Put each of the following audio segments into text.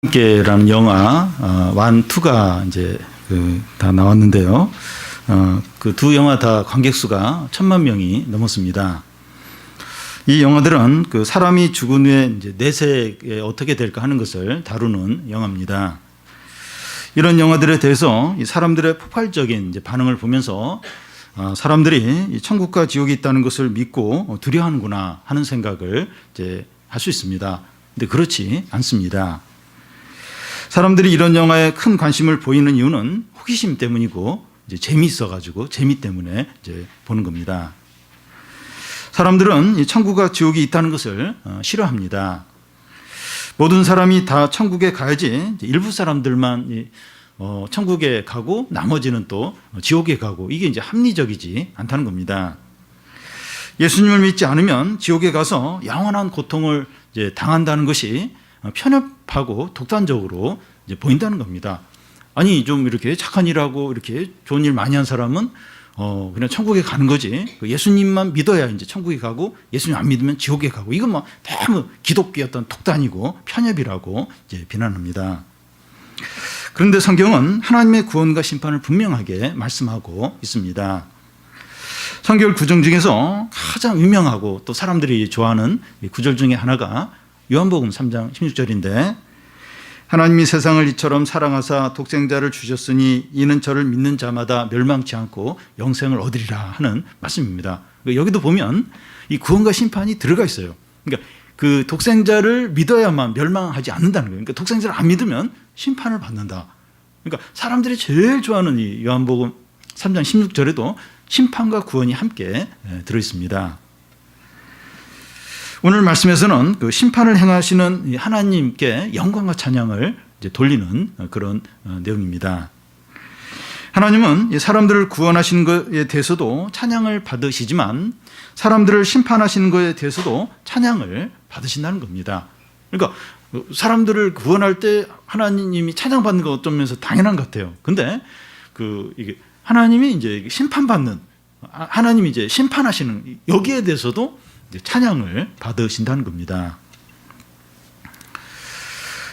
함께라는 영화 1, 2가 이제 다 나왔는데요. 그 두 영화 다 관객 수가 1,000만 명이 넘었습니다. 이 영화들은 그 사람이 죽은 후에 이제 내세에 어떻게 될까 하는 것을 다루는 영화입니다. 이런 영화들에 대해서 이 사람들의 폭발적인 이제 반응을 보면서 사람들이 이 천국과 지옥이 있다는 것을 믿고 두려워하는구나 하는 생각을 이제 할 수 있습니다. 근데 그렇지 않습니다. 사람들이 이런 영화에 큰 관심을 보이는 이유는 호기심 때문이고 이제 재미있어가지고 재미 때문에 이제 보는 겁니다. 사람들은 이 천국과 지옥이 있다는 것을 싫어합니다. 모든 사람이 다 천국에 가야지 일부 사람들만 천국에 가고 나머지는 또 지옥에 가고 이게 이제 합리적이지 않다는 겁니다. 예수님을 믿지 않으면 지옥에 가서 영원한 고통을 이제 당한다는 것이 편협하고 독단적으로 이제 보인다는 겁니다. 아니 좀 이렇게 착한 일하고 이렇게 좋은 일 많이 한 사람은 그냥 천국에 가는 거지. 예수님만 믿어야 이제 천국에 가고 예수님 안 믿으면 지옥에 가고 이건 뭐 너무 기독교의 어떤 독단이고 편협이라고 이제 비난합니다. 그런데 성경은 하나님의 구원과 심판을 분명하게 말씀하고 있습니다. 성경 구절 중에서 가장 유명하고 또 사람들이 좋아하는 구절 중에 하나가 요한복음 3장 16절인데 하나님이 세상을 이처럼 사랑하사 독생자를 주셨으니 이는 저를 믿는 자마다 멸망치 않고 영생을 얻으리라 하는 말씀입니다. 여기도 보면 이 구원과 심판이 들어가 있어요. 그러니까 그 독생자를 믿어야만 멸망하지 않는다는 거예요. 그러니까 독생자를 안 믿으면 심판을 받는다. 그러니까 사람들이 제일 좋아하는 이 요한복음 3장 16절에도 심판과 구원이 함께 들어있습니다. 오늘 말씀에서는 그 심판을 행하시는 하나님께 영광과 찬양을 이제 돌리는 그런 내용입니다. 하나님은 사람들을 구원하시는 것에 대해서도 찬양을 받으시지만 사람들을 심판하시는 것에 대해서도 찬양을 받으신다는 겁니다. 그러니까 사람들을 구원할 때 하나님이 찬양받는 거 어떤 면에서 당연한 것 같아요. 근데 이게 하나님이 이제 심판받는 하나님이 이제 심판하시는 여기에 대해서도 이제 찬양을 받으신다는 겁니다.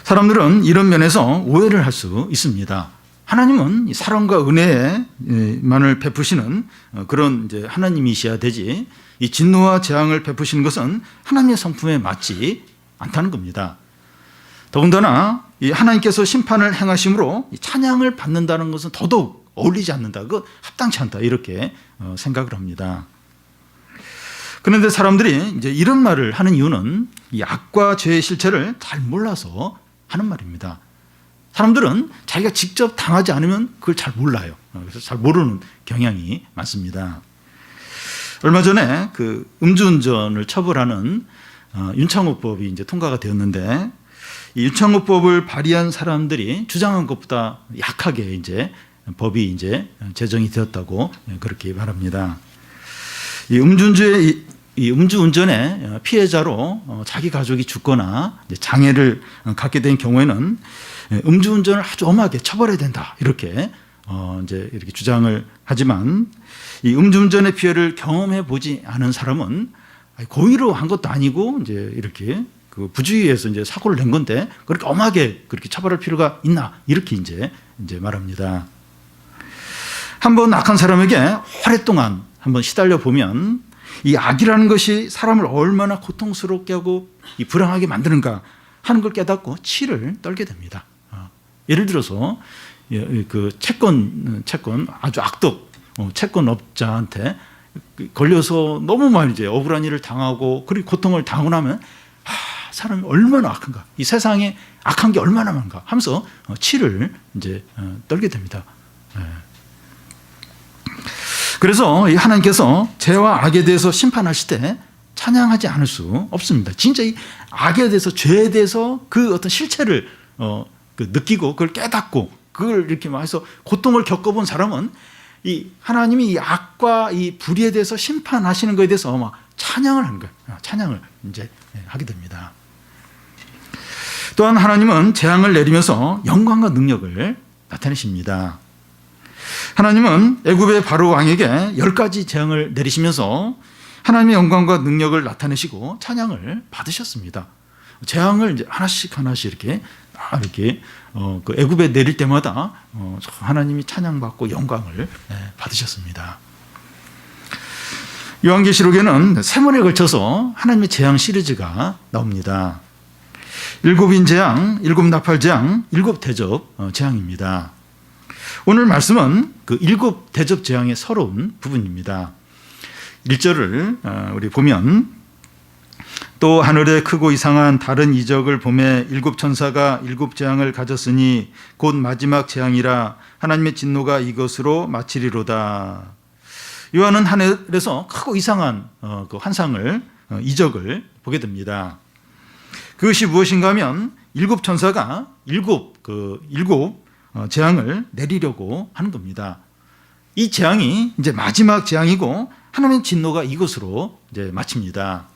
사람들은 이런 면에서 오해를 할 수 있습니다. 하나님은 사랑과 은혜만을 베푸시는 그런 이제 하나님이셔야 되지 이 진노와 재앙을 베푸시는 것은 하나님의 성품에 맞지 않다는 겁니다. 더군다나 이 하나님께서 심판을 행하심으로 찬양을 받는다는 것은 더더욱 어울리지 않는다. 그거 합당치 않다. 이렇게 생각을 합니다. 그런데 사람들이 이제 이런 말을 하는 이유는 이 악과 죄의 실체를 잘 몰라서 하는 말입니다. 사람들은 자기가 직접 당하지 않으면 그걸 잘 몰라요. 그래서 잘 모르는 경향이 많습니다. 얼마 전에 그 음주운전을 처벌하는 윤창호법이 이제 통과가 되었는데 이 윤창호법을 발의한 사람들이 주장한 것보다 약하게 이제 법이 이제 제정이 되었다고 그렇게 말합니다. 이 음주운전의 피해자로 자기 가족이 죽거나 장애를 갖게 된 경우에는 음주운전을 아주 엄하게 처벌해야 된다 이렇게 이제 이렇게 주장을 하지만 이 음주운전의 피해를 경험해 보지 않은 사람은 고의로 한 것도 아니고 이제 이렇게 그 부주의해서 이제 사고를 낸 건데 그렇게 엄하게 그렇게 처벌할 필요가 있나 이렇게 이제 말합니다. 한번 악한 사람에게 오랫동안 한번 시달려 보면 이 악이라는 것이 사람을 얼마나 고통스럽게 하고 이 불행하게 만드는가 하는 걸 깨닫고 치를 떨게 됩니다. 예를 들어서 그 채권 아주 악독 채권업자한테 걸려서 너무 많이 이제 억울한 일을 당하고 그리고 고통을 당하고 나면 사람이 얼마나 악한가 이 세상에 악한 게 얼마나 많은가 하면서 치를 이제 떨게 됩니다. 그래서 하나님께서 죄와 악에 대해서 심판하실 때 찬양하지 않을 수 없습니다. 진짜 이 악에 대해서 죄에 대해서 그 어떤 실체를 느끼고 그걸 깨닫고 그걸 이렇게 막 해서 고통을 겪어본 사람은 이 하나님이 이 악과 이 불의에 대해서 심판하시는 것에 대해서 막 찬양을 하는 거예요. 찬양을 이제 하게 됩니다. 또한 하나님은 재앙을 내리면서 영광과 능력을 나타내십니다. 하나님은 애굽의 바로 왕에게 10가지 재앙을 내리시면서 하나님의 영광과 능력을 나타내시고 찬양을 받으셨습니다. 재앙을 이제 하나씩 이렇게 그 애굽에 내릴 때마다 하나님이 찬양받고 영광을 받으셨습니다. 요한계시록에는 3번에 걸쳐서 하나님의 재앙 시리즈가 나옵니다. 7인 재앙, 7 나팔 재앙, 7 대접 재앙입니다. 오늘 말씀은 그 7 대접 재앙의 서러운 부분입니다. 1절을 우리 보면, 또 하늘에 크고 이상한 다른 이적을 보매 7 천사가 7 재앙을 가졌으니 곧 마지막 재앙이라 하나님의 진노가 이것으로 마치리로다. 요한은 하늘에서 크고 이상한 그 환상을, 이적을 보게 됩니다. 그것이 무엇인가 하면 7 천사가 7 재앙을 내리려고 하는 겁니다. 이 재앙이 이제 마지막 재앙이고 하나님의 진노가 이것으로 이제 마칩니다.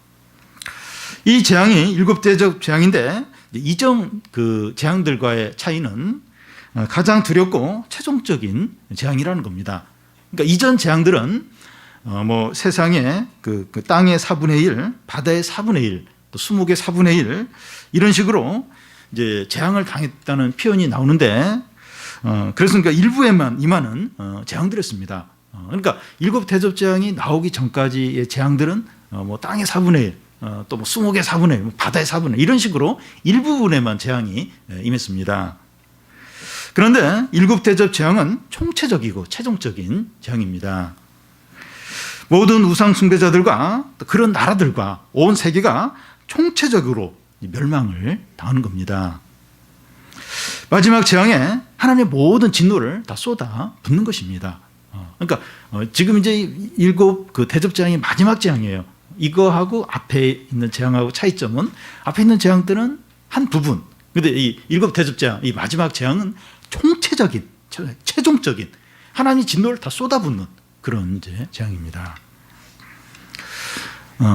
이 재앙이 7 대접 재앙인데, 이전 그 재앙들과의 차이는 가장 두렵고 최종적인 재앙이라는 겁니다. 그러니까 이전 재앙들은 뭐 세상에 그 땅의 4분의 1, 바다의 4분의 1, 또 20의 4분의 1 이런 식으로 이제 재앙을 당했다는 표현이 나오는데, 그래서 그러니까 일부에만 임하는 재앙들이었습니다. 그러니까 7 대접 재앙이 나오기 전까지의 재앙들은 뭐 땅의 4분의 1, 또 뭐 20의 4분의 1, 바다의 4분의 1 이런 식으로 일부분에만 재앙이 임했습니다. 그런데 7 대접 재앙은 총체적이고 최종적인 재앙입니다. 모든 우상 숭배자들과 또 그런 나라들과 온 세계가 총체적으로 멸망을 당하는 겁니다. 마지막 재앙에 하나님의 모든 진노를 다 쏟아 붓는 것입니다. 그러니까 지금 이제 7 그 대접 재앙이 마지막 재앙이에요. 이거하고 앞에 있는 재앙하고 차이점은, 앞에 있는 재앙들은 한 부분, 근데 이 7 대접 재앙, 이 마지막 재앙은 총체적인, 최종적인 하나님의 진노를 다 쏟아붓는 그런 이제 재앙입니다.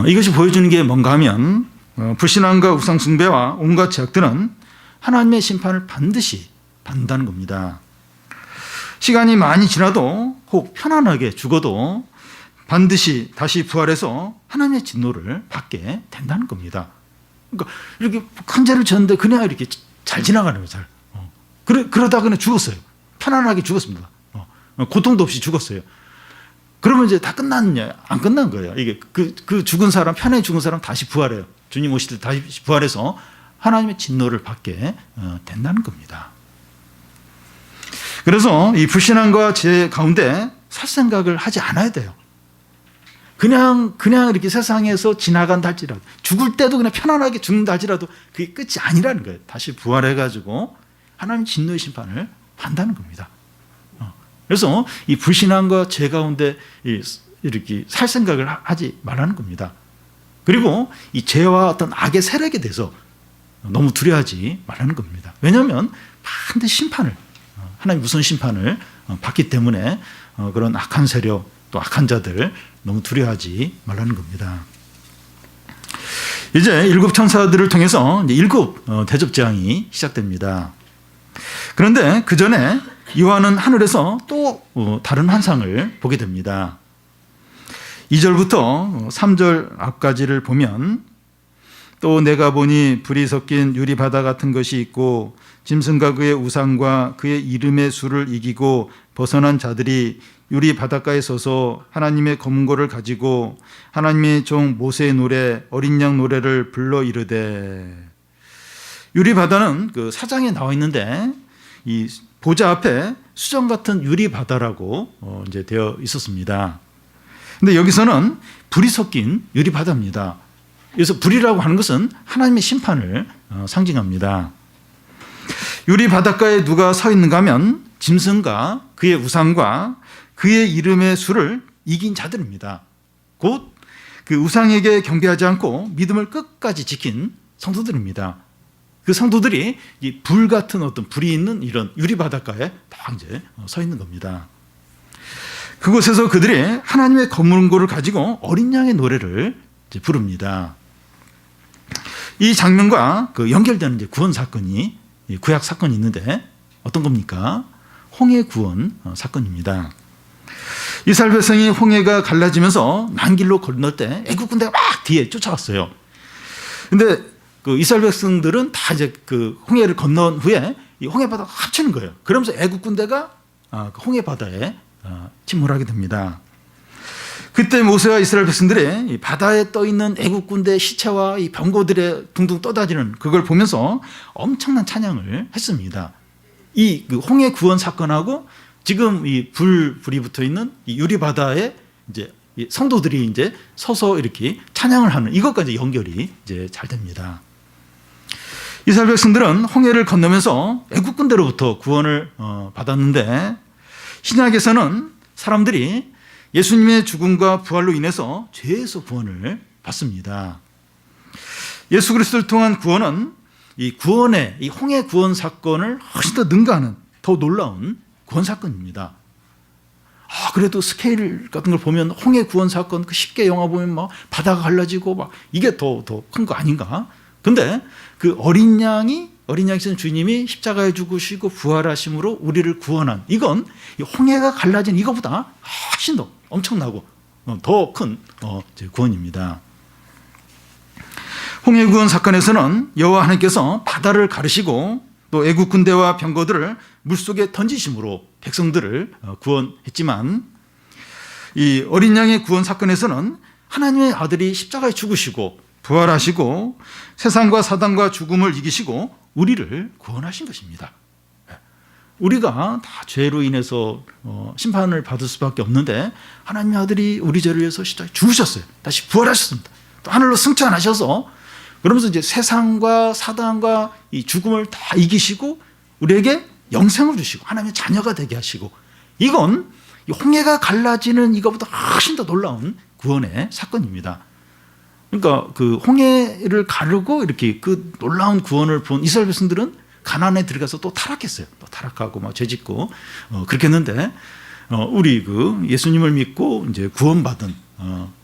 이것이 보여주는 게 뭔가 하면, 불신앙과 우상 숭배와 온갖 죄악들은 하나님의 심판을 반드시 받는다는 겁니다. 시간이 많이 지나도, 혹 편안하게 죽어도 반드시 다시 부활해서 하나님의 진노를 받게 된다는 겁니다. 그러니까 이렇게 큰 죄를 졌는데 그냥 이렇게 잘 지나가는 거예요. 잘. 그러다 그냥 죽었어요. 편안하게 죽었습니다. 고통도 없이 죽었어요. 그러면 이제 다 끝났냐? 안 끝난 거예요. 이게 그 죽은 사람, 편하게 죽은 사람 다시 부활해요. 주님 오실 때 다시 부활해서 하나님의 진노를 받게 된다는 겁니다. 그래서 이 불신앙과 죄 가운데 살 생각을 하지 않아야 돼요. 그냥 이렇게 세상에서 지나간다 할지라도, 죽을 때도 그냥 편안하게 죽는다 할지라도 그게 끝이 아니라는 거예요. 다시 부활해가지고 하나님 진노의 심판을 받는다는 겁니다. 그래서 이 불신앙과 죄 가운데 이렇게 살 생각을 하지 말라는 겁니다. 그리고 이 죄와 어떤 악의 세력에 대해서 너무 두려워하지 말라는 겁니다. 왜냐하면 반드시 심판을, 하나님 무서운 심판을 받기 때문에 그런 악한 세력, 또 악한 자들 너무 두려워하지 말라는 겁니다. 이제 7 천사들을 통해서 이제 7 대접 재앙이 시작됩니다. 그런데 그 전에 요한은 하늘에서 또 다른 환상을 보게 됩니다. 2절부터 3절 앞까지를 보면, 또 내가 보니 불이 섞인 유리바다 같은 것이 있고 짐승과 그의 우상과 그의 이름의 수를 이기고 벗어난 자들이 유리 바닷가에 서서 하나님의 검은고를 가지고 하나님의 종 모세의 노래, 어린 양 노래를 불러 이르되. 유리 바다는 그 사장에 나와 있는데, 이 보좌 앞에 수정 같은 유리 바다라고 이제 되어 있었습니다. 근데 여기서는 불이 섞인 유리 바다입니다. 그래서 불이라고 하는 것은 하나님의 심판을 상징합니다. 유리 바닷가에 누가 서 있는가 하면 짐승과 그의 우상과 그의 이름의 수를 이긴 자들입니다. 곧 그 우상에게 경배하지 않고 믿음을 끝까지 지킨 성도들입니다. 그 성도들이 이 불 같은 어떤 불이 있는 이런 유리 바닷가에 딱 이제 서 있는 겁니다. 그곳에서 그들이 하나님의 검은고를 가지고 어린 양의 노래를 이제 부릅니다. 이 장면과 그 연결되는 이제 구원 사건이, 구약 사건이 있는데 어떤 겁니까? 홍해 구원 사건입니다. 이스라엘 백성이 홍해가 갈라지면서 난길로 건널 때 애국 군대가 막 뒤에 쫓아왔어요. 근데 그 이스라엘 백성들은 다 이제 그 홍해를 건넌 후에 이 홍해 바다가 합치는 거예요. 그러면서 애국 군대가 그 홍해 바다에 침몰하게 됩니다. 그때 모세와 이스라엘 백성들의 이 바다에 떠 있는 애국 군대의 시체와 이 병거들의 둥둥 떠다니는 그걸 보면서 엄청난 찬양을 했습니다. 이 그 홍해 구원 사건하고 지금 이 불이 붙어 있는 이 유리 바다에 이제 이 성도들이 이제 서서 이렇게 찬양을 하는 이것까지 연결이 이제 잘 됩니다. 이스라엘 백성들은 홍해를 건너면서 애국 군대로부터 구원을 받았는데 신약에서는 사람들이 예수님의 죽음과 부활로 인해서 죄에서 구원을 받습니다. 예수 그리스도를 통한 구원은 이 구원의 이 홍해 구원 사건을 훨씬 더 능가하는 더 놀라운 구원 사건입니다. 그래도 스케일 같은 걸 보면 홍해 구원 사건 그 쉽게 영화 보면 막 바다가 갈라지고 막 이게 더 큰 거 아닌가? 근데 그 어린 양이신 주님이 십자가에 죽으시고 부활하심으로 우리를 구원한 이건 홍해가 갈라진 이거보다 훨씬 더 엄청나고 더 큰 구원입니다. 홍해 구원 사건에서는 여호와 하나님께서 바다를 가르시고 또 애국 군대와 병거들을 물속에 던지심으로 백성들을 구원했지만 이 어린 양의 구원 사건에서는 하나님의 아들이 십자가에 죽으시고 부활하시고 세상과 사단과 죽음을 이기시고 우리를 구원하신 것입니다. 우리가 다 죄로 인해서 심판을 받을 수밖에 없는데 하나님의 아들이 우리 죄를 위해서 십자가에 죽으셨어요. 다시 부활하셨습니다. 또 하늘로 승천하셔서 그러면서 이제 세상과 사단과 이 죽음을 다 이기시고 우리에게 영생을 주시고 하나님의 자녀가 되게 하시고 이건 홍해가 갈라지는 이것보다 훨씬 더 놀라운 구원의 사건입니다. 그러니까 그 홍해를 가르고 이렇게 그 놀라운 구원을 본 이스라엘 백성들은 가나안에 들어가서 또 타락했어요. 또 타락하고 막 죄짓고 그렇게 했는데 우리 그 예수님을 믿고 이제 구원받은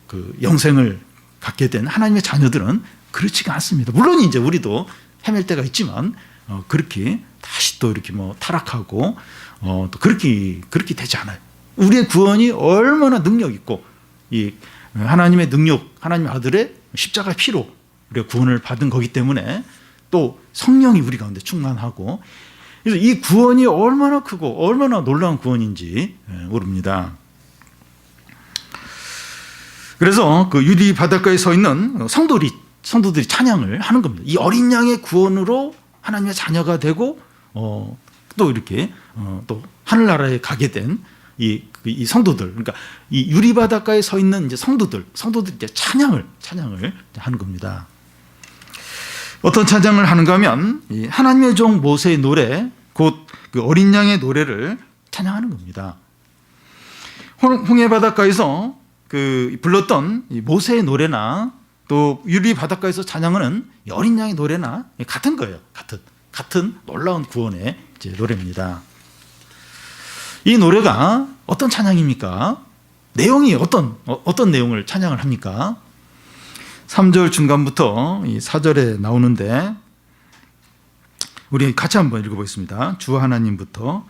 그 영생을 갖게 된 하나님의 자녀들은 그렇지가 않습니다. 물론 이제 우리도 헤맬 때가 있지만 그렇게 다시 또 이렇게 뭐 타락하고 또 그렇게 되지 않아요. 우리의 구원이 얼마나 능력 있고 이 하나님의 능력, 하나님의 아들의 십자가의 피로 우리가 구원을 받은 거기 때문에 또 성령이 우리 가운데 충만하고 그래서 이 구원이 얼마나 크고 얼마나 놀라운 구원인지 모릅니다. 그래서 그 유리 바닷가에 서 있는 성도들이 찬양을 하는 겁니다. 이 어린 양의 구원으로 하나님의 자녀가 되고 또 이렇게 또 하늘나라에 가게 된 이 성도들, 그러니까 이 유리 바닷가에 서 있는 이제 성도들이 이제 찬양을 하는 겁니다. 어떤 찬양을 하는가 하면 이 하나님의 종 모세의 노래, 곧 그 어린 양의 노래를 찬양하는 겁니다. 홍해 바닷가에서 그 불렀던 이 모세의 노래나 또 유리 바닷가에서 찬양하는 이 어린 양의 노래나 같은 거예요. 같은 놀라운 구원의 이제 노래입니다. 이 노래가 어떤 찬양입니까? 내용이 어떤 내용을 찬양을 합니까? 3절 중간부터 이 4절에 나오는데 우리 같이 한번 읽어보겠습니다. 주 하나님부터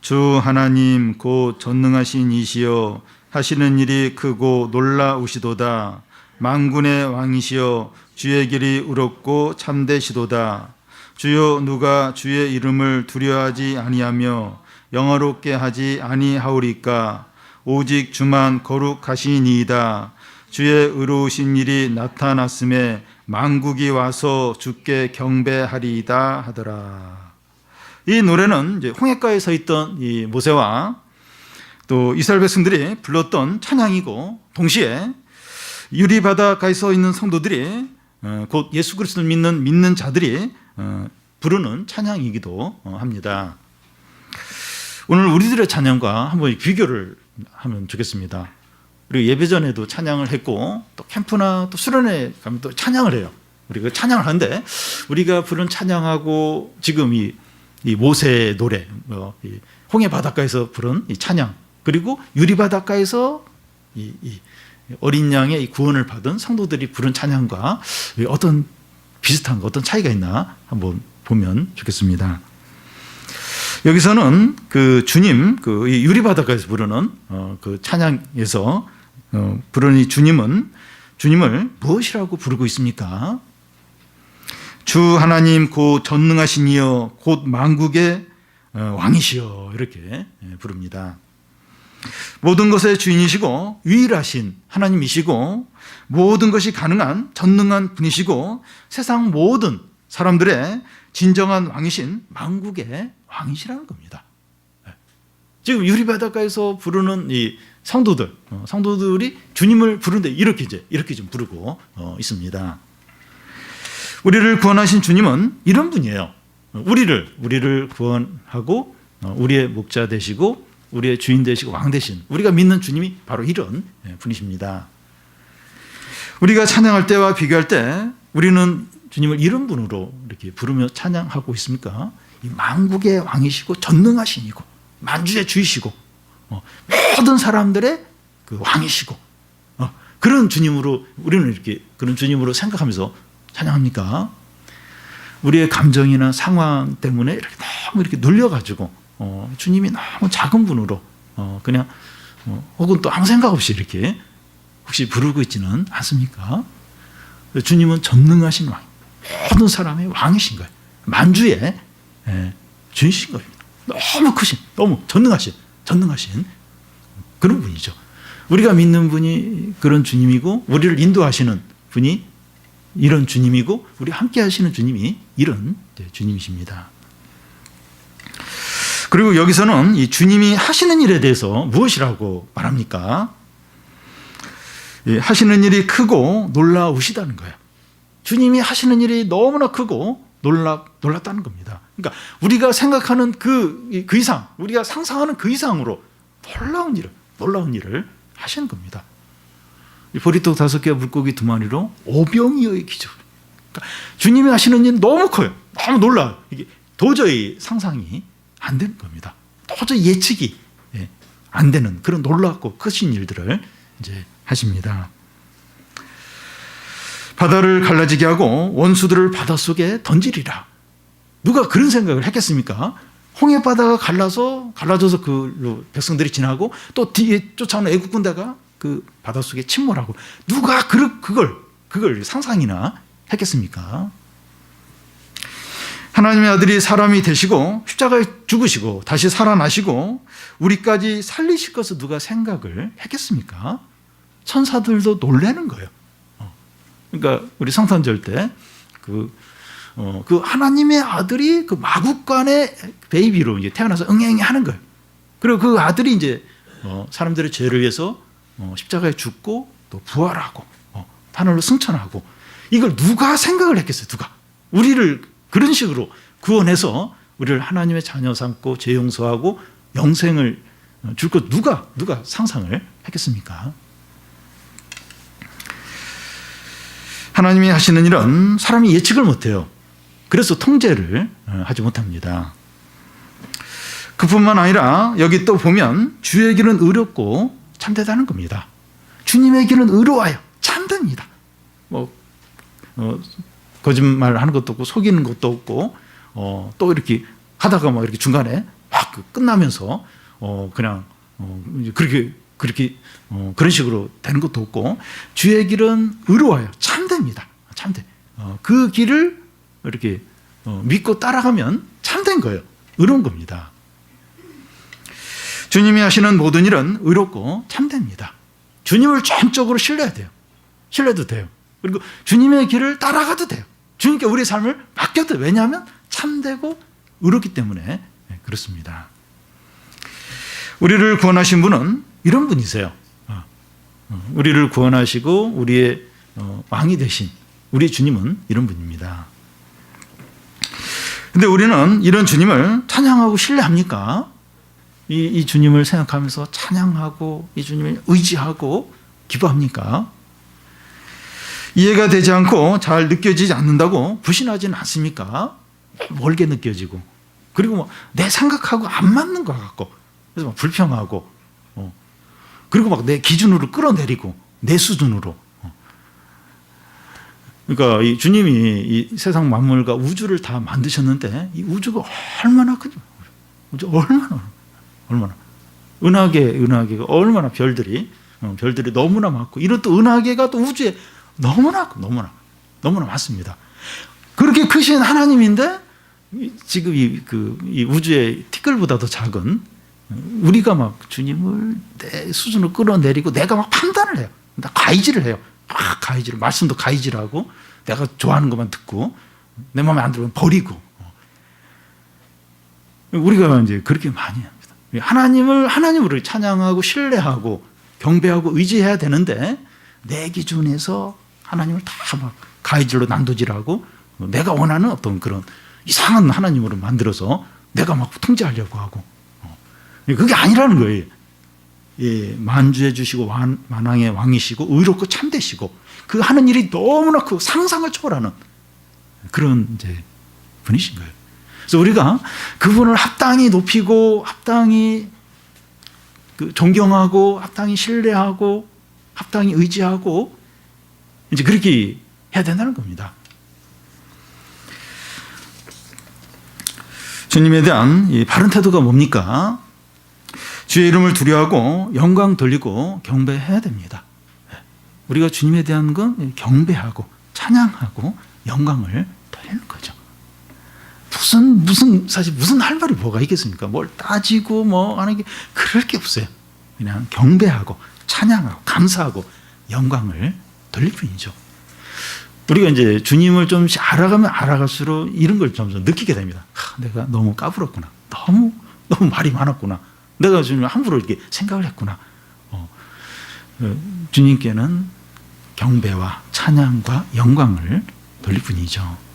주 하나님 곧 전능하신 이시여 하시는 일이 크고 놀라우시도다. 만군의 왕이시여 주의 길이 의롭고 참되시도다. 주여 누가 주의 이름을 두려워하지 아니하며 영화롭게 하지 아니하오리까. 오직 주만 거룩하시니이다. 주의 의로우신 일이 나타났음에 만국이 와서 주께 경배하리이다 하더라. 이 노래는 이제 홍해가에 서 있던 이 모세와 또 이스라엘 백성들이 불렀던 찬양이고 동시에 유리 바닷가에 서 있는 성도들이 곧 예수 그리스도를 믿는 자들이 부르는 찬양이기도 합니다. 오늘 우리들의 찬양과 한번 비교를 하면 좋겠습니다. 우리 예배 전에도 찬양을 했고 또 캠프나 또 수련회 가면 또 찬양을 해요. 우리가 찬양을 하는데 우리가 부른 찬양하고 지금 이 모세의 노래, 이 홍해 바닷가에서 부른 이 찬양, 그리고 유리 바닷가에서 이 어린 양의 이 구원을 받은 성도들이 부른 찬양과 어떤 비슷한 거, 어떤 차이가 있나 한번 보면 좋겠습니다. 여기서는 그 주님, 그 유리 바닷가에서 부르는 그 찬양에서 부르는 이 주님을 무엇이라고 부르고 있습니까? 주 하나님 곧 전능하신 이여 곧 만국의 왕이시여 이렇게 부릅니다. 모든 것의 주인이시고 유일하신 하나님이시고 모든 것이 가능한 전능한 분이시고 세상 모든 사람들의 진정한 왕이신 만국의 왕이시라는 겁니다. 지금 유리바닷가에서 부르는 이 성도들이 주님을 부르는데 이렇게 좀 부르고 있습니다. 우리를 구원하신 주님은 이런 분이에요. 우리를 구원하고 우리의 목자 되시고 우리의 주인 되시고 왕 되신 우리가 믿는 주님이 바로 이런 분이십니다. 우리가 찬양할 때와 비교할 때 우리는 주님을 이런 분으로 이렇게 부르며 찬양하고 있습니까? 이 만국의 왕이시고 전능하신이고 만주의 주이시고 모든 사람들의 그 왕이시고 그런 주님으로 우리는 이렇게 그런 주님으로 생각하면서 찬양합니까? 우리의 감정이나 상황 때문에 이렇게 너무 이렇게 눌려가지고 주님이 너무 작은 분으로 그냥 혹은 또 아무 생각 없이 이렇게 혹시 부르고 있지는 않습니까? 주님은 전능하신 왕, 모든 사람의 왕이신 거예요. 만주의 주이신 거예요. 너무 크신, 너무 전능하신 그런 분이죠. 우리가 믿는 분이 그런 주님이고 우리를 인도하시는 분이 이런 주님이고 우리 함께 하시는 주님이 이런 주님이십니다. 그리고 여기서는 이 주님이 하시는 일에 대해서 무엇이라고 말합니까? 하시는 일이 크고 놀라우시다는 거예요. 주님이 하시는 일이 너무나 크고 놀랐다는 겁니다. 그러니까 우리가 생각하는 그 이상, 우리가 상상하는 그 이상으로 놀라운 일을 하시는 겁니다. 보리떡 5개, 물고기 2마리로 5병이어의 기적. 그러니까 주님이 하시는 일은 너무 커요. 너무 놀라요. 이게 도저히 상상이 안 되는 겁니다. 도저히 예측이 안 되는 그런 놀랍고 크신 일들을 이제 하십니다. 바다를 갈라지게 하고 원수들을 바닷속에 던지리라. 누가 그런 생각을 했겠습니까? 홍해 바다가 갈라져서 그 백성들이 지나고 또 뒤에 쫓아오는 애국 군대가 그 바닷속에 침몰하고 누가 그걸 상상이나 했겠습니까? 하나님의 아들이 사람이 되시고 십자가에 죽으시고 다시 살아나시고 우리까지 살리실 것을 누가 생각을 했겠습니까? 천사들도 놀라는 거예요. 그러니까 우리 성탄절 때 그 하나님의 아들이 그 마국간의 베이비로 이제 태어나서 응애응애 하는 거예요. 그리고 그 아들이 이제 사람들의 죄를 위해서 십자가에 죽고 또 부활하고 하늘로 승천하고 이걸 누가 생각을 했겠어요? 누가 우리를 그런 식으로 구원해서 우리를 하나님의 자녀 삼고 죄 용서하고 영생을 줄 것 누가 상상을 했겠습니까? 하나님이 하시는 일은 사람이 예측을 못해요. 그래서 통제를 하지 못합니다. 그뿐만 아니라 여기 또 보면 주의 길은 의롭고 참되다는 겁니다. 주님의 길은 의로워요. 참됩니다. 거짓말하는 것도 없고 속이는 것도 없고 또 이렇게 하다가 막 이렇게 중간에 막 끝나면서 그냥 그렇게 그런 식으로 되는 것도 없고 주의 길은 의로워요. 참됩니다. 참돼. 그 길을 이렇게 믿고 따라가면 참된 거예요. 의로운 겁니다. 주님이 하시는 모든 일은 의롭고 참됩니다. 주님을 전적으로 신뢰해야 돼요. 신뢰도 돼요. 그리고 주님의 길을 따라가도 돼요. 주님께 우리의 삶을 맡겨도 돼요. 왜냐하면 참되고 의롭기 때문에 그렇습니다. 우리를 구원하신 분은 이런 분이세요. 우리를 구원하시고 우리의 왕이 되신 우리의 주님은 이런 분입니다. 근데 우리는 이런 주님을 찬양하고 신뢰합니까? 이 주님을 생각하면서 찬양하고 이 주님을 의지하고 기도합니까? 이해가 되지 않고 잘 느껴지지 않는다고 불신하지는 않습니까? 멀게 느껴지고 그리고 내 생각하고 안 맞는 것 같고 그래서 막 불평하고 그리고 막 내 기준으로 끌어내리고 내 수준으로 그러니까 이 주님이 이 세상 만물과 우주를 다 만드셨는데 이 우주가 얼마나 크죠? 우주 얼마나 은하계가 얼마나 별들이 너무나 많고 이런 또 은하계가 또 우주에 너무나 많습니다. 그렇게 크신 하나님인데 지금 이 우주의 티끌보다도 작은 우리가 막 주님을 내 수준으로 끌어내리고 내가 막 판단을 해요. 나 가이질을 해요. 막 가이질, 말씀도 가이질하고 내가 좋아하는 것만 듣고 내 마음에 안 들면 버리고. 우리가 이제 그렇게 많이 합니다. 하나님을 하나님으로 찬양하고 신뢰하고 경배하고 의지해야 되는데 내 기준에서 하나님을 다 막 가이질로 난도질하고 내가 원하는 어떤 그런 이상한 하나님으로 만들어서 내가 막 통제하려고 하고 그게 아니라는 거예요. 예, 만주해 주시고 만왕의 왕이시고 의롭고 참되시고 그 하는 일이 너무나 크고 상상을 초월하는 그런 이제 분이신 거예요. 그래서 우리가 그분을 합당히 높이고 합당히 존경하고 합당히 신뢰하고 합당히 의지하고 이제 그렇게 해야 된다는 겁니다. 주님에 대한 이 바른 태도가 뭡니까? 주의 이름을 두려워하고 영광 돌리고 경배해야 됩니다. 우리가 주님에 대한 건 경배하고 찬양하고 영광을 돌리는 거죠. 사실 무슨 할 말이 뭐가 있겠습니까? 뭘 따지고 뭐 하는 게 그럴 게 없어요. 그냥 경배하고 찬양하고 감사하고 영광을 돌릴 뿐이죠. 우리가 이제 주님을 좀씩 알아가면 알아갈수록 이런 걸 점점 느끼게 됩니다. 내가 너무 까불었구나. 너무 말이 많았구나. 내가 주님을 함부로 이렇게 생각을 했구나. 주님께는 경배와 찬양과 영광을 돌릴 뿐이죠.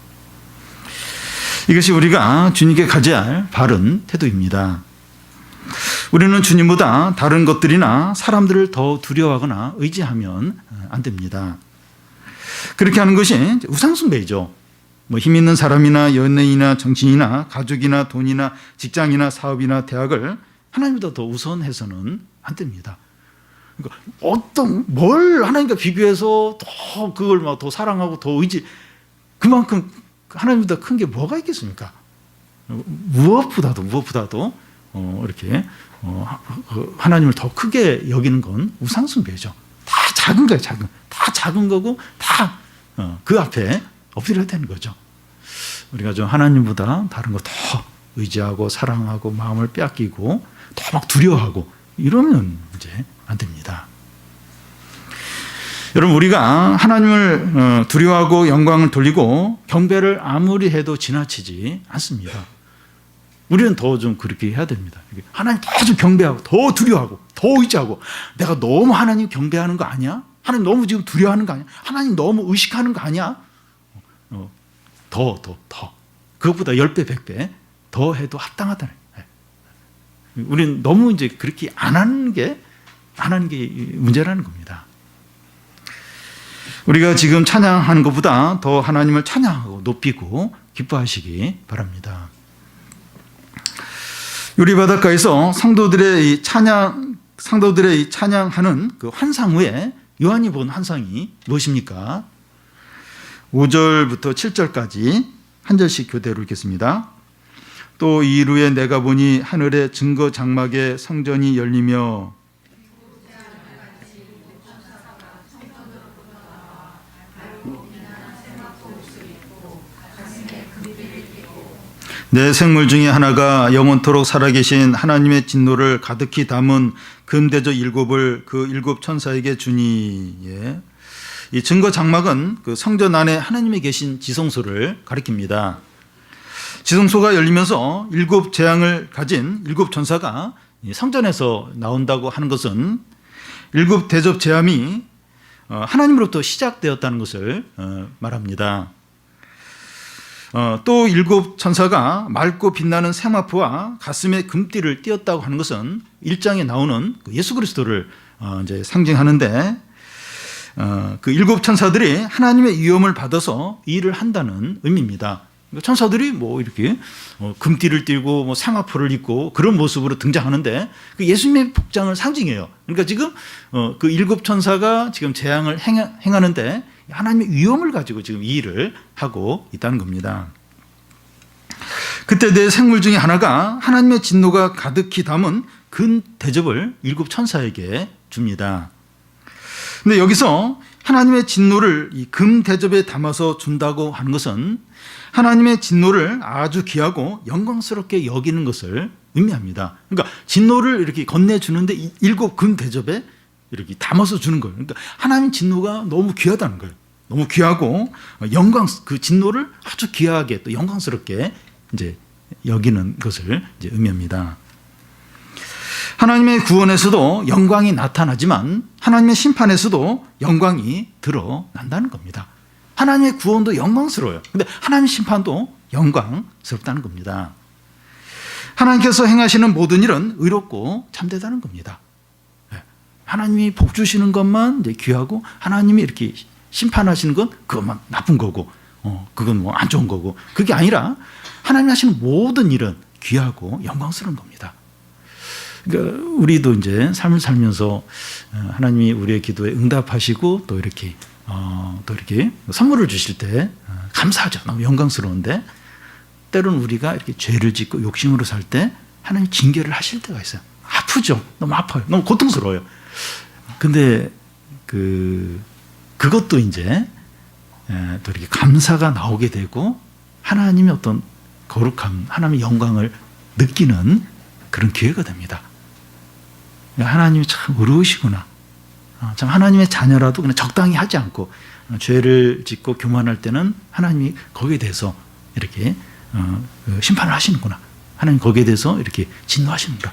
이것이 우리가 주님께 가져야 할 바른 태도입니다. 우리는 주님보다 다른 것들이나 사람들을 더 두려워하거나 의지하면 안 됩니다. 그렇게 하는 것이 우상숭배이죠. 힘 있는 사람이나 연예인이나 정치인이나 가족이나 돈이나 직장이나 사업이나 대학을 하나님보다 더 우선해서는 안 됩니다. 그러니까 뭘 하나님과 비교해서 더 그걸 막 더 사랑하고 더 의지, 그만큼 하나님보다 큰 게 뭐가 있겠습니까? 무엇보다도 이렇게 하나님을 더 크게 여기는 건 우상숭배죠. 다 작은 거예요, 다 작은 거고 다 그 앞에 엎드려야 되는 거죠. 우리가 좀 하나님보다 다른 거 더 의지하고 사랑하고 마음을 빼앗기고 더 막 두려워하고 이러면 이제 안 됩니다. 여러분, 우리가 하나님을 두려워하고 영광을 돌리고 경배를 아무리 해도 지나치지 않습니다. 우리는 더 좀 그렇게 해야 됩니다. 하나님 더 좀 경배하고 더 두려워하고 더 의지하고, 내가 너무 하나님 경배하는 거 아니야? 하나님 너무 지금 두려워하는 거 아니야? 하나님 너무 의식하는 거 아니야? 더 그것보다 10배 100배 더 해도 합당하다는. 우리는 너무 이제 그렇게 안 하는 게 문제라는 겁니다. 우리가 지금 찬양하는 것보다 더 하나님을 찬양하고 높이고 기뻐하시기 바랍니다. 유리 바닷가에서 성도들의 찬양하는 그 환상 후에 요한이 본 환상이 무엇입니까? 5절부터 7절까지 한 절씩 교대로 읽겠습니다. 또 이루에 내가 보니 하늘의 증거 장막에 성전이 열리며 내 생물 중에 하나가 영원토록 살아계신 하나님의 진노를 가득히 담은 금대접 7을 그 7 천사에게 주니. 이 증거 장막은 그 성전 안에 하나님이 계신 지성소를 가리킵니다. 지성소가 열리면서 7 재앙을 가진 7 천사가 성전에서 나온다고 하는 것은 7 대접 재앙이 하나님으로부터 시작되었다는 것을 말합니다. 또 7 천사가 맑고 빛나는 세마포와 가슴에 금띠를 띄었다고 하는 것은 1장에 나오는 예수 그리스도를 이제 상징하는데, 그 7 천사들이 하나님의 위엄을 받아서 일을 한다는 의미입니다. 천사들이 뭐 이렇게 금띠를 띠고 뭐 세마포를 입고 그런 모습으로 등장하는데, 그 예수님의 복장을 상징해요. 그러니까 지금 그 7 천사가 지금 재앙을 행하는데 하나님의 위엄을 가지고 지금 이 일을 하고 있다는 겁니다. 그때 내 생물 중에 하나가 하나님의 진노가 가득히 담은 금 대접을 7 천사에게 줍니다. 근데 여기서 하나님의 진노를 이 금 대접에 담아서 준다고 하는 것은 하나님의 진노를 아주 귀하고 영광스럽게 여기는 것을 의미합니다. 그러니까 진노를 이렇게 건네주는데 7금 대접에 이렇게 담아서 주는 거예요. 그러니까 하나님 진노가 너무 귀하다는 거예요. 너무 귀하고 그 진노를 아주 귀하게 또 영광스럽게 이제 여기는 것을 이제 의미합니다. 하나님의 구원에서도 영광이 나타나지만 하나님의 심판에서도 영광이 드러난다는 겁니다. 하나님의 구원도 영광스러워요. 근데 하나님의 심판도 영광스럽다는 겁니다. 하나님께서 행하시는 모든 일은 의롭고 참되다는 겁니다. 하나님이 복 주시는 것만 이제 귀하고 하나님이 이렇게 심판하시는 건 그것만 나쁜 거고 그건 뭐 안 좋은 거고 그게 아니라 하나님이 하시는 모든 일은 귀하고 영광스러운 겁니다. 그러니까 우리도 이제 삶을 살면서 하나님이 우리의 기도에 응답하시고 또 이렇게 선물을 주실 때 감사하죠. 너무 영광스러운데 때로는 우리가 이렇게 죄를 짓고 욕심으로 살 때 하나님 징계를 하실 때가 있어요. 아프죠. 너무 아파요. 너무 고통스러워요. 근데 그것도 이제 또 이렇게 감사가 나오게 되고 하나님의 어떤 거룩함, 하나님의 영광을 느끼는 그런 기회가 됩니다. 하나님이 참 의로우시구나. 참 하나님의 자녀라도 그냥 적당히 하지 않고 죄를 짓고 교만할 때는 하나님이 거기에 대해서 이렇게 심판을 하시는구나. 하나님 거기에 대해서 이렇게 진노하시는구나.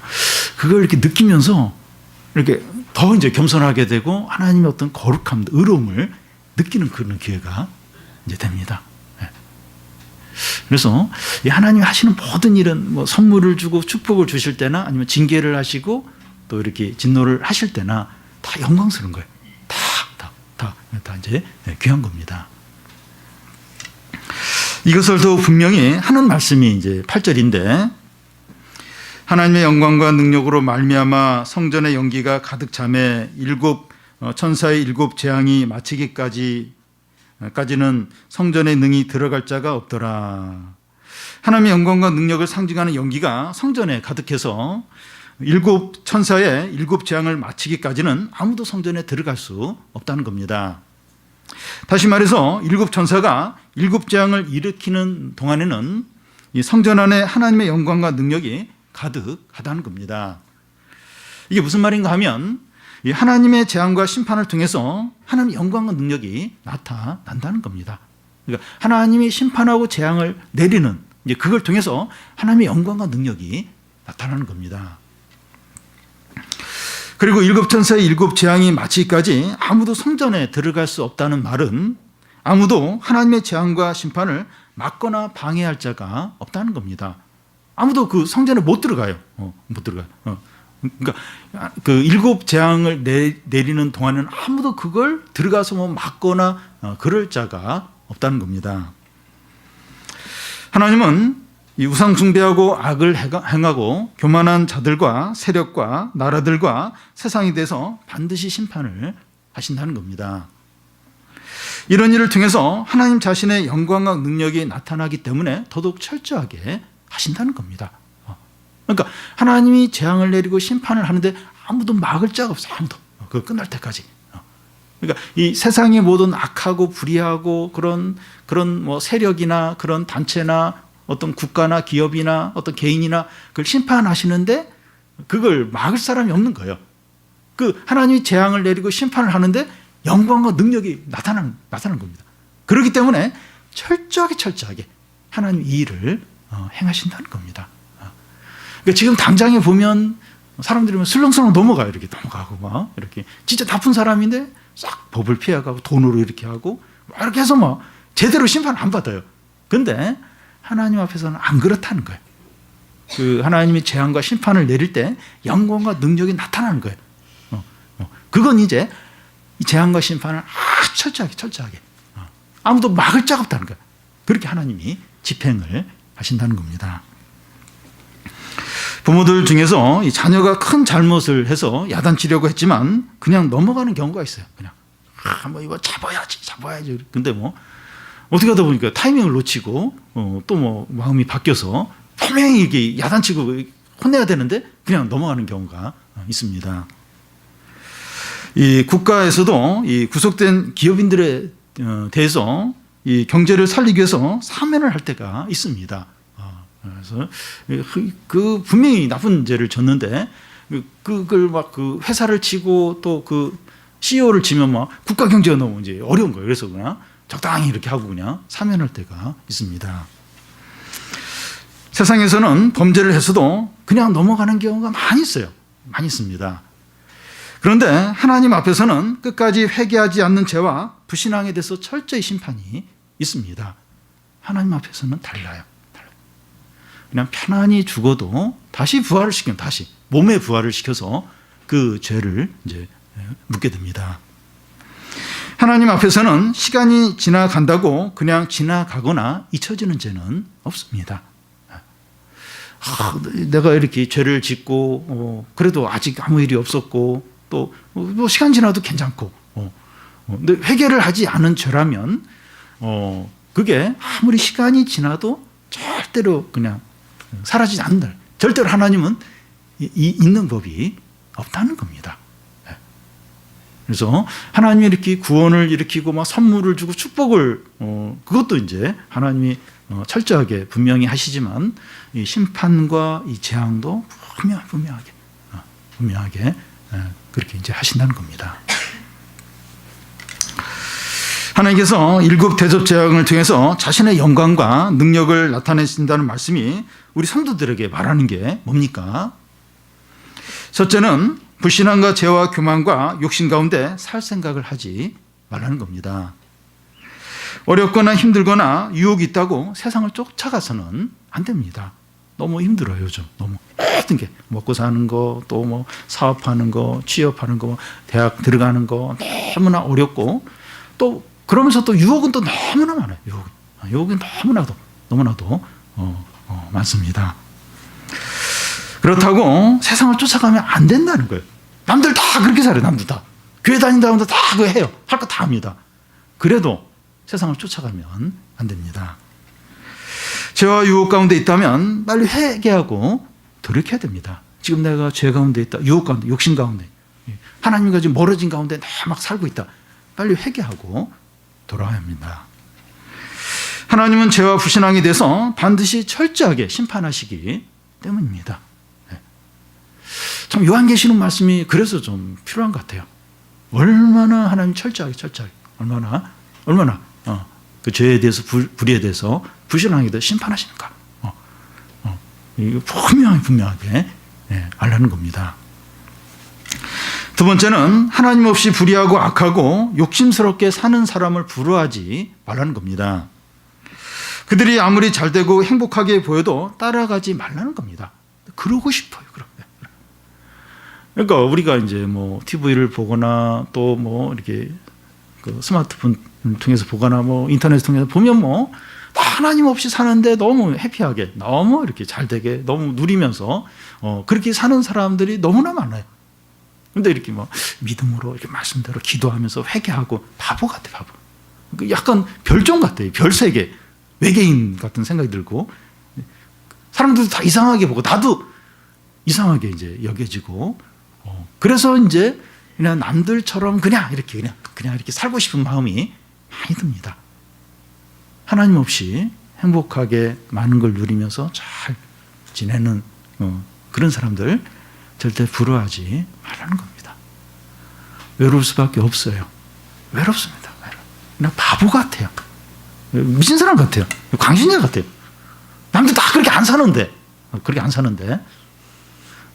그걸 이렇게 느끼면서 이렇게 더 이제 겸손하게 되고 하나님의 어떤 거룩함, 의로움을 느끼는 그런 기회가 이제 됩니다. 그래서 하나님이 하시는 모든 일은 뭐 선물을 주고 축복을 주실 때나 아니면 징계를 하시고 또 이렇게 진노를 하실 때나 다 영광스러운 거예요. 다 이제 귀한 겁니다. 이것을 더 분명히 하는 말씀이 이제 8절인데 하나님의 영광과 능력으로 말미암아 성전의 연기가 가득 차매 7 천사의 7 재앙이 마치기까지는 성전의 능히 들어갈 자가 없더라. 하나님의 영광과 능력을 상징하는 연기가 성전에 가득해서 7 천사의 7 재앙을 마치기까지는 아무도 성전에 들어갈 수 없다는 겁니다. 다시 말해서 7 천사가 7 재앙을 일으키는 동안에는 이 성전 안에 하나님의 영광과 능력이 가득하다는 겁니다. 이게 무슨 말인가 하면 이 하나님의 재앙과 심판을 통해서 하나님의 영광과 능력이 나타난다는 겁니다. 그러니까 하나님이 심판하고 재앙을 내리는 이제 그걸 통해서 하나님의 영광과 능력이 나타나는 겁니다. 그리고 7 천사의 7 재앙이 마치기까지 아무도 성전에 들어갈 수 없다는 말은 아무도 하나님의 재앙과 심판을 막거나 방해할 자가 없다는 겁니다. 아무도 그 성전에 못 들어가요. 못 들어가요. 그러니까 그 7 재앙을 내리는 동안에는 아무도 그걸 들어가서 뭐 막거나 그럴 자가 없다는 겁니다. 하나님은 이 우상 숭배하고 악을 행하고 교만한 자들과 세력과 나라들과 세상에 대해서 반드시 심판을 하신다는 겁니다. 이런 일을 통해서 하나님 자신의 영광과 능력이 나타나기 때문에 더더욱 철저하게 하신다는 겁니다. 그러니까 하나님이 재앙을 내리고 심판을 하는데 아무도 막을 자가 없어요. 아무도. 그거 끝날 때까지. 그러니까 이 세상의 모든 악하고 불의하고 그런 뭐 세력이나 그런 단체나 어떤 국가나 기업이나 어떤 개인이나 그걸 심판하시는데 그걸 막을 사람이 없는 거예요. 그 하나님이 재앙을 내리고 심판을 하는데 영광과 능력이 나타나는 겁니다. 그렇기 때문에 철저하게 하나님 이 일을 행하신다는 겁니다. 그러니까 지금 당장에 보면 사람들이 슬렁슬렁 넘어가요. 이렇게 넘어가고 막 이렇게 진짜 나쁜 사람인데 싹 법을 피해가고 돈으로 이렇게 하고 이렇게 해서 막 제대로 심판 안 받아요. 근데 하나님 앞에서는 안 그렇다는 거예요. 그 하나님이 재앙과 심판을 내릴 때 영광과 능력이 나타나는 거예요. 그건 이제 이 재앙과 심판을 아주 철저하게 아무도 막을 자가 없다는 거예요. 그렇게 하나님이 집행을 하신다는 겁니다. 부모들 중에서 이 자녀가 큰 잘못을 해서 야단치려고 했지만 그냥 넘어가는 경우가 있어요. 그냥 뭐 이거 잡아야지. 근데 뭐 어떻게 하다 보니까 타이밍을 놓치고 또 뭐 마음이 바뀌어서 분명히 이게 야단치고 혼내야 되는데 그냥 넘어가는 경우가 있습니다. 이 국가에서도 이 구속된 기업인들에 대해서 이 경제를 살리기 위해서 사면을 할 때가 있습니다. 그래서 그 분명히 나쁜 죄를 졌는데 그걸 막 그 회사를 치고 또 그 CEO를 치면 막 국가 경제가 너무 이제 어려운 거예요. 그래서 그냥 적당히 이렇게 하고 그냥 사면할 때가 있습니다. 세상에서는 범죄를 해서도 그냥 넘어가는 경우가 많이 있어요. 많이 있습니다. 그런데 하나님 앞에서는 끝까지 회개하지 않는 죄와 불신앙에 대해서 철저히 심판이 있습니다. 하나님 앞에서는 달라요. 그냥 편안히 죽어도 다시 부활을 시키면 다시 몸에 부활을 시켜서 그 죄를 이제 묻게 됩니다. 하나님 앞에서는 시간이 지나간다고 그냥 지나가거나 잊혀지는 죄는 없습니다. 내가 이렇게 죄를 짓고 그래도 아직 아무 일이 없었고 또 뭐 시간 지나도 괜찮고 근데 회개를 하지 않은 죄라면 그게 아무리 시간이 지나도 절대로 그냥 사라지지 않는다. 절대로 하나님은 있는 법이 없다는 겁니다. 그래서 하나님이 이렇게 구원을 일으키고 막 선물을 주고 축복을 그것도 이제 하나님이 철저하게 분명히 하시지만 이 심판과 이 재앙도 분명하게 그렇게 이제 하신다는 겁니다. 하나님께서 7 대접 재앙을 통해서 자신의 영광과 능력을 나타내신다는 말씀이 우리 성도들에게 말하는 게 뭡니까? 첫째는 불신앙과 죄와 교만과 욕심 가운데 살 생각을 하지 말라는 겁니다. 어렵거나 힘들거나 유혹이 있다고 세상을 쫓아가서는 안 됩니다. 너무 힘들어요, 요즘. 너무 모든 게 먹고 사는 거, 또 뭐 사업하는 거, 취업하는 거, 대학 들어가는 거 너무나 어렵고 또 그러면서 또 유혹은 또 너무나 많아요. 유혹은 너무나도 많습니다. 그렇다고 세상을 쫓아가면 안 된다는 거예요. 남들 다 그렇게 살아요. 남들 다. 교회 다닌다고 다 그거 해요. 할 거 다 합니다. 그래도 세상을 쫓아가면 안 됩니다. 죄와 유혹 가운데 있다면 빨리 회개하고 돌이켜야 됩니다. 지금 내가 죄 가운데 있다. 유혹 가운데, 욕심 가운데. 하나님과 지금 멀어진 가운데 막 살고 있다. 빨리 회개하고 돌아와야 합니다. 하나님은 죄와 불신앙에 대해서 반드시 철저하게 심판하시기 때문입니다. 참 요한계시록 말씀이 그래서 좀 필요한 것 같아요. 얼마나 하나님 철저하게 얼마나 그 죄에 대해서 불의에 대해서 불신앙에 대해서 심판하시는가. 이거 분명하게 알라는 겁니다. 두 번째는 하나님 없이 불의하고 악하고 욕심스럽게 사는 사람을 부러워하지 말라는 겁니다. 그들이 아무리 잘되고 행복하게 보여도 따라가지 말라는 겁니다. 그러고 싶어요. 그러니까 우리가 이제 뭐 TV를 보거나 또 뭐 이렇게 그 스마트폰 통해서 보거나 뭐 인터넷 통해서 보면 뭐 하나님 없이 사는데 너무 해피하게 너무 이렇게 잘되게 너무 누리면서 그렇게 사는 사람들이 너무나 많아요. 근데 이렇게 뭐 믿음으로 이렇게 말씀대로 기도하면서 회개하고 바보 같아, 바보. 약간 별종 같아요. 별세계 외계인 같은 생각이 들고 사람들도 다 이상하게 보고 나도 이상하게 이제 여겨지고 그래서 이제 그냥 남들처럼 그냥 이렇게 살고 싶은 마음이 많이 듭니다. 하나님 없이 행복하게 많은 걸 누리면서 잘 지내는 그런 사람들 절대 부러워하지 말라는 겁니다. 외로울 수밖에 없어요. 외롭습니다. 그냥 바보 같아요. 미친 사람 같아요. 광신자 같아요. 남들 다 그렇게 안 사는데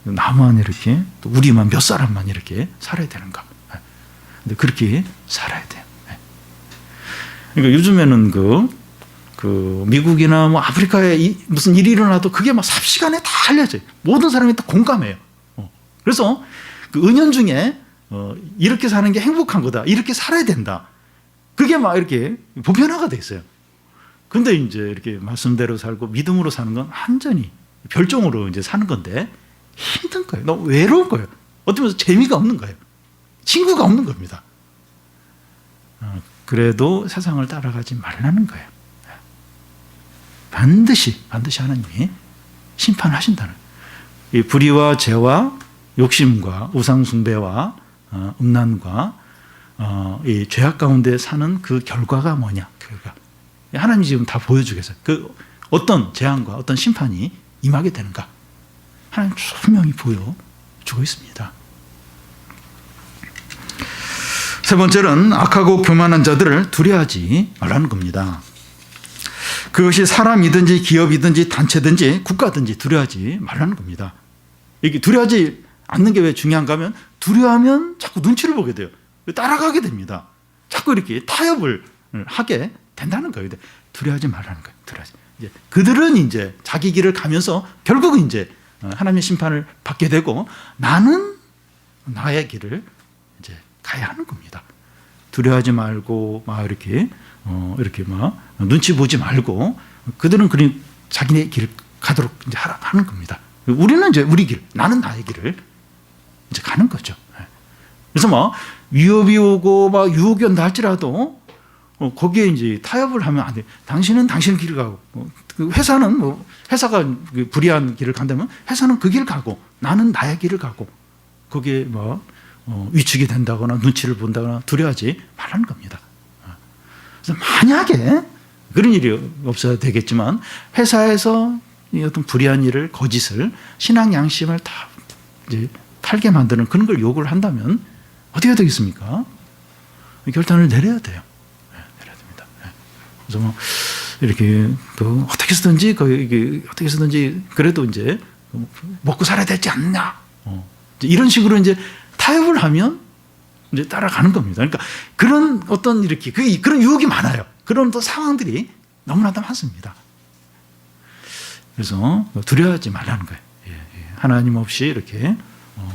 나만 이렇게 또 우리만 몇 사람만 이렇게 살아야 되는가? 근데 그렇게 살아야 돼요. 그러니까 요즘에는 그 미국이나 뭐 아프리카에 무슨 일이 일어나도 그게 막 삽시간에 다 알려져요. 모든 사람이 다 공감해요. 그래서 그 은연중에 이렇게 사는 게 행복한 거다. 이렇게 살아야 된다. 그게 막 이렇게 보편화가 돼 있어요. 근데 이제 이렇게 말씀대로 살고 믿음으로 사는 건 완전히 별종으로 이제 사는 건데 힘든 거예요. 너무 외로운 거예요. 어떻게 보면 재미가 없는 거예요. 친구가 없는 겁니다. 그래도 세상을 따라가지 말라는 거예요. 반드시 하나님이 심판하신다는 이 불의와 죄와 욕심과 우상 숭배와 음란과 이 죄악 가운데 사는 그 결과가 뭐냐? 하나님이 지금 다 보여주겠어요. 그 어떤 재앙과 어떤 심판이 임하게 되는가. 하나님 분명히 보여주고 있습니다. 세 번째는 악하고 교만한 자들을 두려워하지 말라는 겁니다. 그것이 사람이든지 기업이든지 단체든지 국가든지 두려워하지 말라는 겁니다. 이게 두려워하지 않는 게 왜 중요한가 하면 두려워하면 자꾸 눈치를 보게 돼요. 따라가게 됩니다. 자꾸 이렇게 타협을 하게 된다는 거예요. 두려워하지 말라는 거예요. 두려워하지. 이제 그들은 이제 자기 길을 가면서 결국은 이제 하나님의 심판을 받게 되고 나는 나의 길을 이제 가야 하는 겁니다. 두려워하지 말고 막 이렇게 막 눈치 보지 말고 그들은 그냥 자기네 길을 가도록 이제 하는 겁니다. 우리는 이제 우리 길, 나는 나의 길을 이제 가는 거죠. 그래서 막 위협이 오고 막 유혹이 온다 할지라도 거기에 이제 타협을 하면 안 돼. 당신은 당신 길을 가고 그 회사는 뭐 회사가 불리한 길을 간다면 회사는 그 길을 가고 나는 나의 길을 가고 거기에 뭐 위축이 된다거나 눈치를 본다거나 두려워하지 말라는 겁니다. 그래서 만약에 그런 일이 없어야 되겠지만 회사에서 어떤 불의한 일을 거짓을 신앙 양심을 다 이제 탈게 만드는 그런 걸 요구를 한다면 어떻게 해야 되겠습니까? 결단을 내려야 돼요. 내려야 됩니다. 그래서 뭐 이렇게 어떻게 해서든지 그래도 이제 먹고 살아야 되지 않냐 이런 식으로 이제 타협을 하면 이제 따라가는 겁니다. 그러니까 그런 어떤 이렇게 그런 유혹이 많아요. 그런 또 상황들이 너무나도 많습니다. 그래서 두려워하지 말라는 거예요. 하나님 없이 이렇게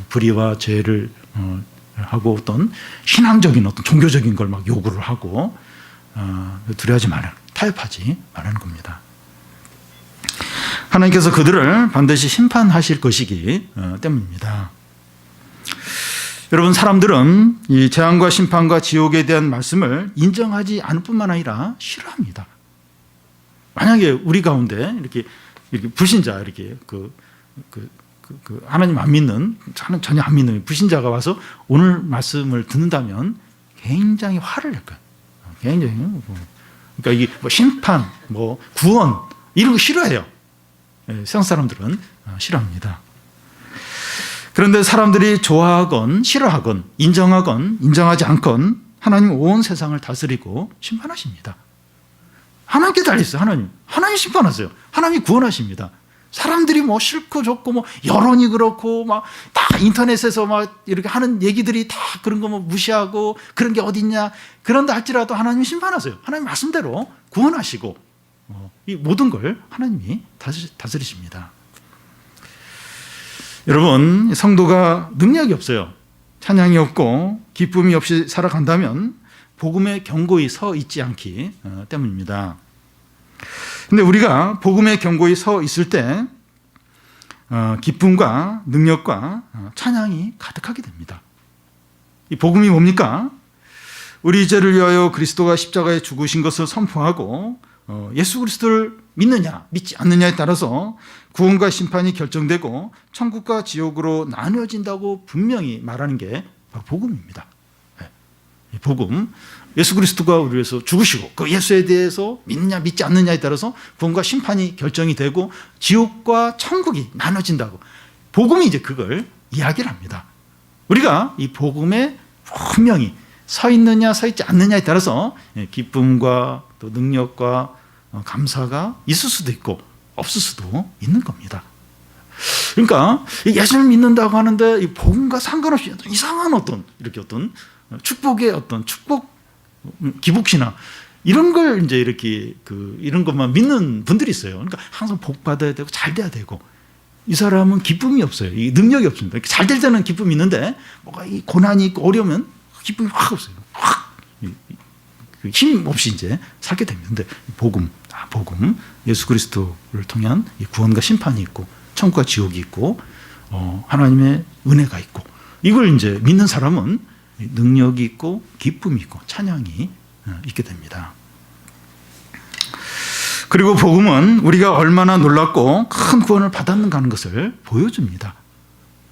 불의와 죄를 하고 어떤 신앙적인 어떤 종교적인 걸 막 요구를 하고 두려워하지 말라, 타협하지 말라는 겁니다. 하나님께서 그들을 반드시 심판하실 것이기 때문입니다. 여러분, 사람들은 이 재앙과 심판과 지옥에 대한 말씀을 인정하지 않을 뿐만 아니라 싫어합니다. 만약에 우리 가운데 이렇게 불신자, 이렇게 하나님 안 믿는, 전혀 안 믿는 불신자가 와서 오늘 말씀을 듣는다면 굉장히 화를 낼 거예요. 굉장히. 그러니까 이게 뭐 심판, 뭐 구원, 이런 거 싫어해요. 세상 사람들은 싫어합니다. 그런데 사람들이 좋아하건 싫어하건 인정하건 인정하지 않건 하나님 온 세상을 다스리고 심판하십니다. 하나님께 달려있어요. 하나님 심판하세요. 하나님이 구원하십니다. 사람들이 뭐 싫고 좋고 뭐 여론이 그렇고 막 다 인터넷에서 막 이렇게 하는 얘기들이 다 그런 거 뭐 무시하고 그런 게 어딨냐 그런다 할지라도 하나님이 심판하세요. 하나님 말씀대로 구원하시고 이 모든 걸 하나님이 다스리십니다. 여러분, 성도가 능력이 없어요. 찬양이 없고 기쁨이 없이 살아간다면 복음에 견고히 서 있지 않기 때문입니다. 근데 우리가 복음에 견고히 서 있을 때 기쁨과 능력과 찬양이 가득하게 됩니다. 이 복음이 뭡니까? 우리 죄를 위하여 그리스도가 십자가에 죽으신 것을 선포하고 예수 그리스도를 믿느냐 믿지 않느냐에 따라서 구원과 심판이 결정되고 천국과 지옥으로 나뉘어진다고 분명히 말하는 게 바로 복음입니다. 복음, 예수 그리스도가 우리 위해서 죽으시고 그 예수에 대해서 믿느냐 믿지 않느냐에 따라서 구원과 심판이 결정이 되고 지옥과 천국이 나눠진다고 복음이 이제 그걸 이야기를 합니다. 우리가 이 복음에 분명히 서 있느냐 서 있지 않느냐에 따라서 기쁨과 또 능력과 감사가 있을 수도 있고 없을 수도 있는 겁니다. 그러니까 예수를 믿는다고 하는데 이 복음과 상관없이 이상한 어떤 축복의 어떤 기복신앙 이런 걸 이제 이렇게 이런 것만 믿는 분들이 있어요. 그러니까 항상 복 받아야 되고 잘 돼야 되고 이 사람은 기쁨이 없어요. 이 능력이 없습니다. 잘 될 때는 기쁨이 있는데 뭐가 이 고난이 있고 어려우면 기쁨이 확 없어요. 확 힘 없이 이제 살게 됩니다. 근데 복음, 예수 그리스도를 통한 이 구원과 심판이 있고 천국과 지옥이 있고 하나님의 은혜가 있고 이걸 이제 믿는 사람은 능력이 있고 기쁨이 있고 찬양이 있게 됩니다. 그리고 복음은 우리가 얼마나 놀랍고 큰 구원을 받았는가 하는 것을 보여줍니다.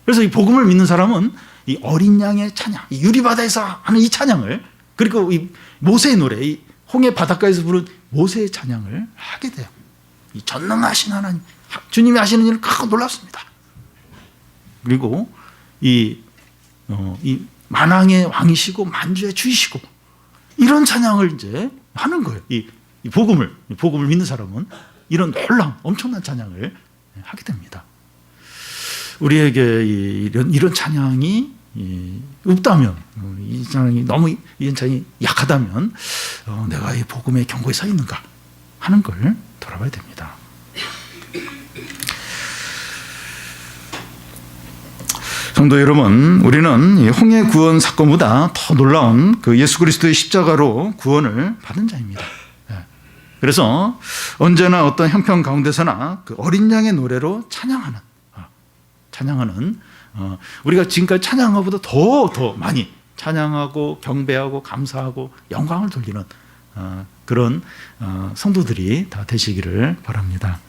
그래서 이 복음을 믿는 사람은 이 어린 양의 찬양, 이 유리바다에서 하는 이 찬양을 그리고 이 모세의 노래, 이 홍해 바닷가에서 부른 모세의 찬양을 하게 돼요. 이 전능하신 하나님, 주님이 하시는 일은 크고 놀랍습니다. 그리고 이 만왕의 왕이시고 만주의 주이시고 이런 찬양을 이제 하는 거예요. 이 복음을 믿는 사람은 이런 놀라운 엄청난 찬양을 하게 됩니다. 우리에게 이런 찬양이 없다면, 이 찬양이 너무 이 찬양이 약하다면 내가 이 복음의 경고에 서 있는가 하는 걸 돌아봐야 됩니다. 성도 여러분, 우리는 이 홍해 구원 사건보다 더 놀라운 그 예수 그리스도의 십자가로 구원을 받은 자입니다. 그래서 언제나 어떤 형편 가운데서나 그 어린 양의 노래로 찬양하는 우리가 지금까지 찬양한 것보다 더 많이 찬양하고 경배하고 감사하고 영광을 돌리는 그런 성도들이 다 되시기를 바랍니다.